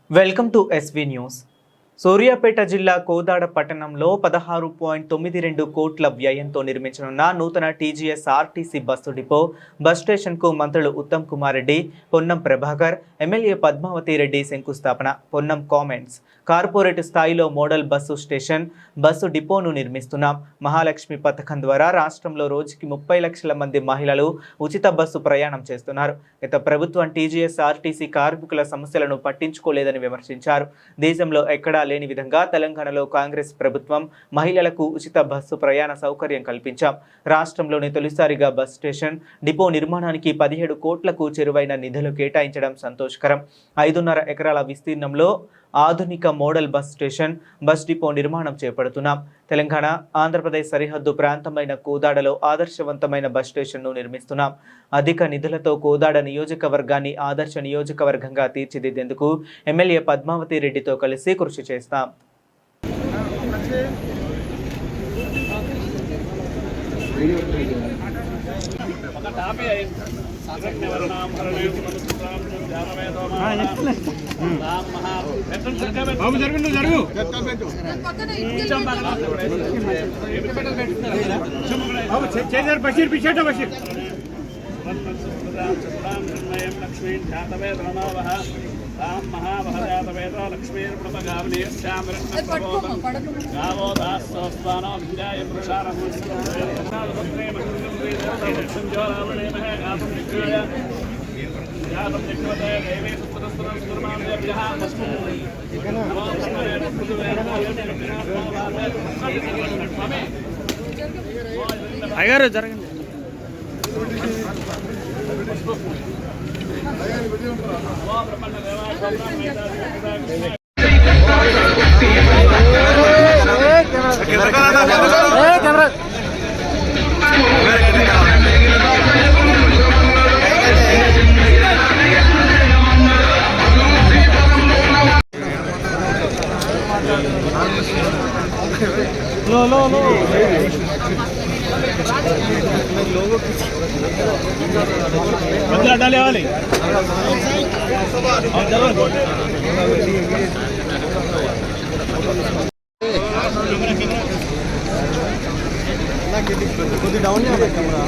Welcome to SV news. Suryapet జిల్లా కోదాడ పట్టణంలో 16.92 కోట్ల వ్యయంతో నిర్మించనున్న నూతన TGS RTC bus depot bus స్టేషన్కు మంత్రులు ఉత్తమ్ కుమార్ రెడ్డి, పొన్నం ప్రభాకర్, ఎమ్మెల్యే పద్మావతి రెడ్డి శంకుస్థాపన. పొన్నం కామెంట్స్. కార్పొరేట్ స్థాయిలో మోడల్ బస్సు స్టేషన్, బస్సు డిపోను నిర్మిస్తున్నాం. మహాలక్ష్మి పథకం ద్వారా రాష్ట్రంలో రోజుకి 30 లక్షల మంది మహిళలు ఉచిత బస్సు ప్రయాణం చేస్తున్నారు. గత ప్రభుత్వం టీజీఎస్ ఆర్టీసీ కార్మికుల సమస్యలను పట్టించుకోలేదని విమర్శించారు. దేశంలో ఎక్కడా లేని విధంగా తెలంగాణలో కాంగ్రెస్ ప్రభుత్వం మహిళలకు ఉచిత బస్సు ప్రయాణ సౌకర్యం కల్పించాం. రాష్ట్రంలోని తొలిసారిగా బస్ స్టేషన్, డిపో నిర్మాణానికి 17 కోట్లకు చేరువైన నిధులు కేటాయించడం సంతోషకరం. 5.5 ఎకరాల విస్తీర్ణంలో ఆధునిక model bus station, bus depot నిర్మాణం చేపడుతున్నాం. తెలంగాణ, ఆంధ్రప్రదేశ్ సరిహద్దు ప్రాంతమైన కోదాడలో ఆదర్శవంతమైన బస్ స్టేషన్ను నిర్మిస్తున్నాం. అధిక నిధులతో కోదాడ నియోజకవర్గాన్ని ఆదర్శ నియోజకవర్గంగా తీర్చిదిద్దేందుకు ఎమ్మెల్యే పద్మావతి రెడ్డితో కలిసి కృషి చేస్తాం. బషీర్ పిచ్చేట బషీర్ అయ్యారు జరగండి. बदला डाले वाले डाउन कैमरा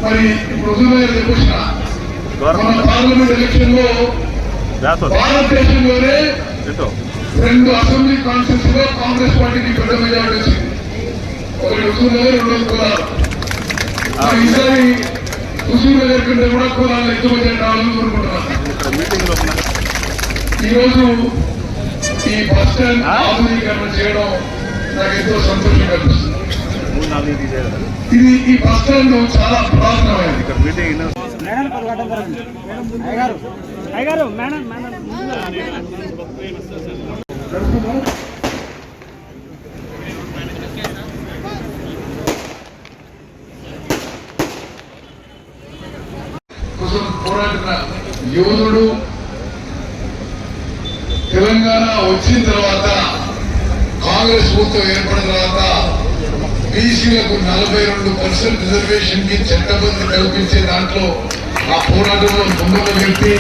మరి పార్లమెంట్ ఎలక్షన్ లో భారతదేశంలోనే 2 అసెంబ్లీ కాన్స్టిట్యూన్స్ లో కాంగ్రెస్ పార్టీకి పెద్ద మెజారిటీ వచ్చింది. ఒకటి హుజూర్నగర్, 2 కులాలు. ఈసారి హుజూర్నగర్ కంటే కూడా కులాలు ఎక్కువ మెజారిటీ రావాలని కోరుకుంటున్నారు. ఈరోజు ఈ బస్ స్టాండ్ ఆధునీకరణ చేయడం నాకు ఎంతో సంతోషం కనిపిస్తుంది. ఇది ఈ బస్ స్టాండ్ చాలా పురాతనమైనది. పోరాడిన యోధుడు. తెలంగాణ వచ్చిన తర్వాత, కాంగ్రెస్ ప్రభుత్వం ఏర్పడిన తర్వాత బీసీలకు 42% రిజర్వేషన్ కి చట్టబద్ధి కల్పించే దాంట్లో ఆ పోరాటంలో ముందున్న వ్యక్తి.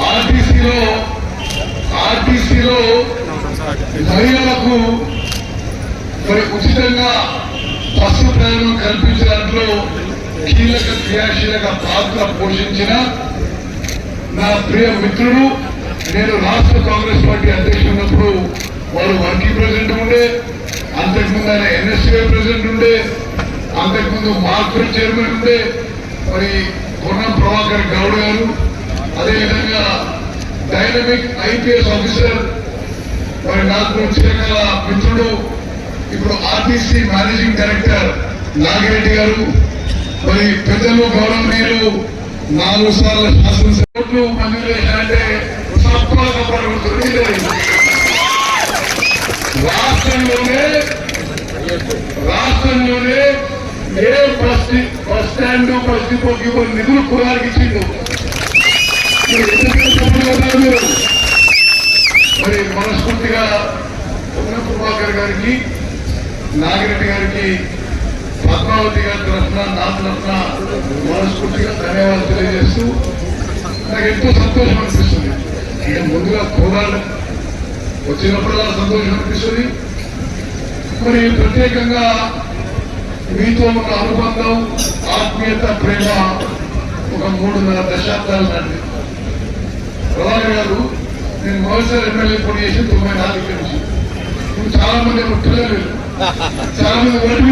ఆర్టీసీలో మహిళలకు మరి ఉచితంగా బస్సు ప్రయాణం కల్పించే దాంట్లో కీలక క్రియాశీలక పాత్ర పోషించిన నా ప్రియ మిత్రుడు, నేను రాష్ట్ర కాంగ్రెస్ పార్టీ అధ్యక్షుడు ఉన్నప్పుడు వారు వర్కింగ్ ప్రెసిడెంట్ ఉండే, అంతకుముందు ఆయన ఎన్ఎస్సీ ప్రెసిడెంట్ ఉండే, అంతకుముందు మార్కెట్ చైర్మన్ ఉండే, మరి పొన్నం ప్రభాకర్ గౌడ్ గారు, అదేవిధంగా డైనమిక్ ఐపీఎస్ ఆఫీసర్ మరి నాకు చిరకాల మిత్రుడు, ఇప్పుడు ఆర్టీసీ మేనేజింగ్ డైరెక్టర్ నాగిరెడ్డి గారు, మరి పెద్దలు గౌరవనీయులు 4 సార్లు శాసనసభ్యులు మంజూరు చేశారంటే రాష్ట్రంలోనే ఏ బస్ స్టాండ్, బస్ డిపోకి నిధులు కులానికి ఇచ్చిండు. మరి మనస్ఫూర్తిగా పొన్నం ప్రభాకర్ గారికి, నాగిరెడ్డి గారికి పద్మావతి గారి తరఫున నా తరఫున మనస్ఫూర్తిగా ధన్యవాదాలు తెలియజేస్తూ నాకు ఎంతో సంతోషం అనిపిస్తుంది. నేను ముందుగా కోరాలి వచ్చినప్పుడల్లా సంతోషం అనిపిస్తుంది. మరి ప్రత్యేకంగా మీతో ఉన్న అనుబంధం, ఆత్మీయత, ప్రేమ ఒక 3.5 దశాబ్దాలు నాటి. ప్రధాని గారు నేను మొదటిసారి ఎమ్మెల్యే పోటీ చేసి 94 నుంచి చాలా మంది పిల్లలు చాలా మంది ఓటు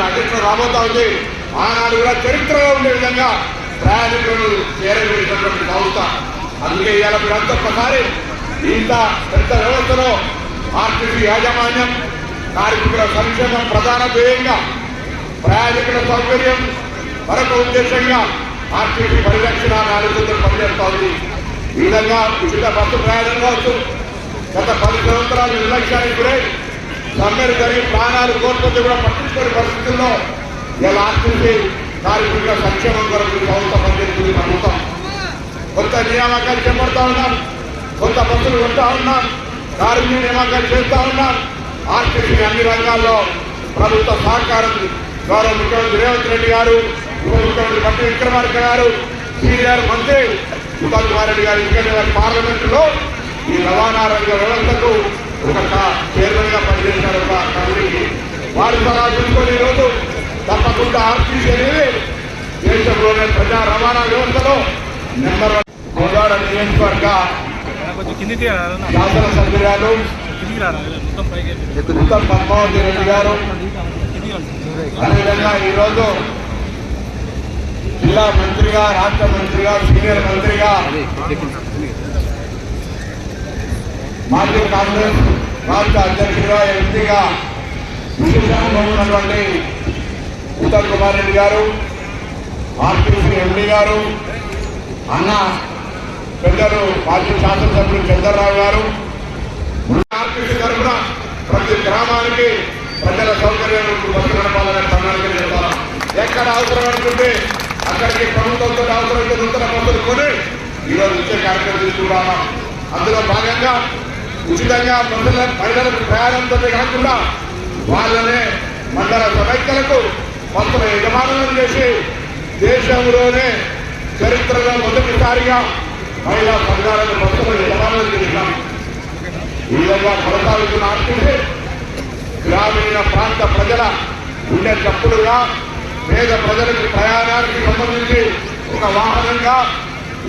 అధ్యక్షుడు రాబోతా ఉంది. ఆనాడు కూడా చరిత్రలో ఉండే విధంగా ప్రయాణికులను చేరవేసినటువంటి సంస్థ. అందుకే ఇవాళ మీరంతా ఒక్కసారి ఇంత పెద్ద వ్యవస్థలో ఆర్టీసీ యాజమాన్యం కార్మికుల సంక్షేమం ప్రధాన ధ్యేయంగా, ప్రయాణికుల సౌకర్యం మరొక ఉద్దేశంగా ఆర్టీసీ పరిరక్షణ నాలుగు పనిచేస్తా ఉంది. ఈ విధంగా ఉచిత బస్సు ప్రయాణం కావచ్చు. గత 10 సంవత్సరాలు నిర్లక్ష్యానికి గురై సమ్మెలు జరిగి ప్రాణాలు కోల్పోతే కూడా పట్టించుకునే పరిస్థితుల్లో ఇలా ఆర్టీసీ కార్మికుల సంక్షేమం కొరకు సంస్థ పనిచేస్తుంది. ప్రభుత్వం కొత్త నియామకాలు చేపడతా ఉన్నాం, కొత్త బస్సులు కొంటా ఉన్నాం, కార్మిక నియామకాలు చేస్తా ఉన్నాం. ఆర్టీసీ అన్ని రంగాల్లో ప్రభుత్వ సహకారం గౌరవ ముఖ్యమంత్రి రేవంత్ రెడ్డి గారు, ఉప ముఖ్యమంత్రి బట్టి విక్రమార్క గారు, సీనియర్ మంత్రి ఉత్తమ్ కుమార్ రెడ్డి గారు ఎందుకంటే పార్లమెంటులో ఈ రవాణా రంగ వ్యవస్థకు ఒక చైర్మన్ గా పనిచేశారు. ఒక కమిటీకి వారి సలహా తీసుకొని ఈరోజు తప్పకుండా ఆర్టీసీ అనేది దేశంలోనే ప్రజా రవాణా వ్యవస్థలో నెంబర్ 1 కోదాడ నియోజకవర్గ శాసనసభ్యురాలు ఉత్తమ్ పద్మావతి రెడ్డి గారు, అదేవిధంగా ఈరోజు జిల్లా మంత్రిగా, రాష్ట్ర మంత్రిగా, సీనియర్ మంత్రిగా, మాజీ కాంగ్రెస్ రాష్ట్ర అధ్యక్షుడిగా, ఎంపీగా విశేషంగా ఉన్నటువంటి ఉత్తమ్ కుమార్ రెడ్డి గారు, ఆర్టీసీ ఎండీ గారు, అన్న పెద్దలు మాజీ శాసనసభ్యులు చంద్రరావు గారు, ఆర్టీసీ తరఫున ప్రతి గ్రామానికి ప్రజల సౌకర్యాలకు బస్సు నడపాలని ప్రణాళిక చేస్తాం. ఎక్కడ అవసరం అనుకుంటే అక్కడికి ప్రభుత్వంతో అవసరమైతే నూతన బస్సులు కొని ఈరోజు ఇచ్చే కార్యక్రమం తీసుకున్నాం. అందులో భాగంగా ఉచితంగా మహిళలకు ప్రయాణంతో కాకుండా వాళ్ళనే మండల సమైక్యలకు బస్సుల యజమానులను చేసి దేశంలోనే చరిత్రలో మొదటిసారిగా మహిళా సంఘాలను బస్సుల యజమానులు చేసినాం. ఈ విధంగా కొనసాగుతున్న ఆర్టీసీ గ్రామీణ ప్రాంత ప్రజల ఉండే తప్పుడుగా పేద ప్రజలకు ప్రయాణానికి సంబంధించి ఒక వాహనంగా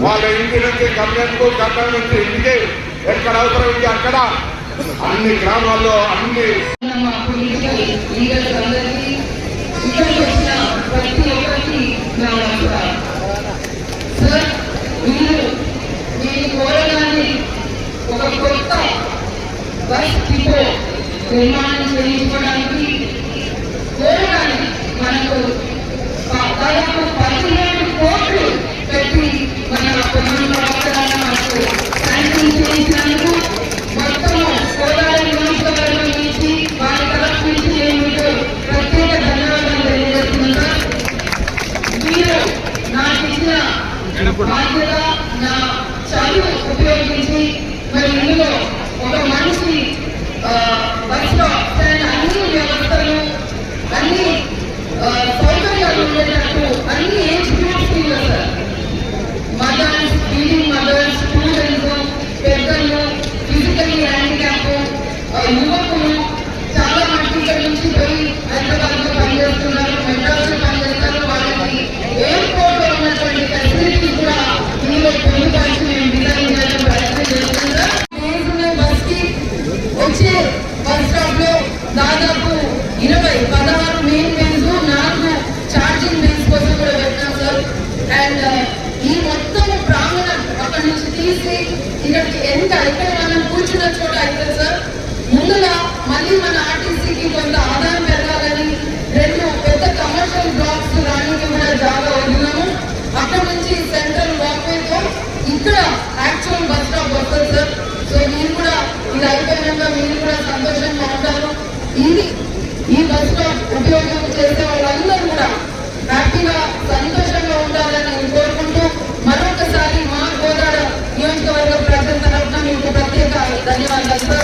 వాళ్ళ ఇంటి నుంచి గమ్యంకు, గమ్యం నుంచి ఇంటికి ఎక్కడ అవసరం ఉంది అక్కడ అన్ని గ్రామాల్లో అన్ని ఒక కొత్త బస్ డిపో నిర్మాణం చేయించుకోవడానికి కోరడానికి మనకు దాదాపు 17 కోట్లు పెట్టి మన మనకు శాంక్షన్ చేయించినందుకు మొత్తము కోదాడ నియోజకవర్గం నుంచి వారి తరఫు నుంచి నేను మీకు ప్రత్యేక ధన్యవాదాలు తెలియజేస్తున్నా. మీరు నాకు ఇచ్చిన బాధ్యత, నా చదువు ఉపయోగించి మరి ఇందులో ఒక మనిషి బస్సులో అన్ని వ్యవస్థలు, అన్ని సౌకర్యాలు ఉండేటట్టు అన్ని age groups sir, mothers, feeding mothers, students, పెద్దలు, ఫిజికల్లీ హ్యాండిక్యాప్, యువకులు చాలా మంది ఇక్కడ నుంచి పోయి హైదరాబాద్లో పనిచేస్తున్నారు, మెడ్రాస్లో పనిచేస్తారు. వాళ్ళకి ఎయిర్పోర్ట్ లో ఉన్నటువంటి ఫెసిలిటీ కూడా ఇందులో పొందుపరిచి మేము డిజైన్ చేయడం ప్రయత్నం చేస్తున్నాం. వచ్చే బస్ స్టాప్ లో దాదాపు 16 మెయిన్ మెయిన్స్, 4 ఛార్జింగ్ మెయిన్స్ కోసం కూడా పెట్టాం సార్. అండ్ ఈ మొత్తం ప్రాంగణం అక్కడి నుంచి తీసి ఇక్కడికి ఎక్కడ మనం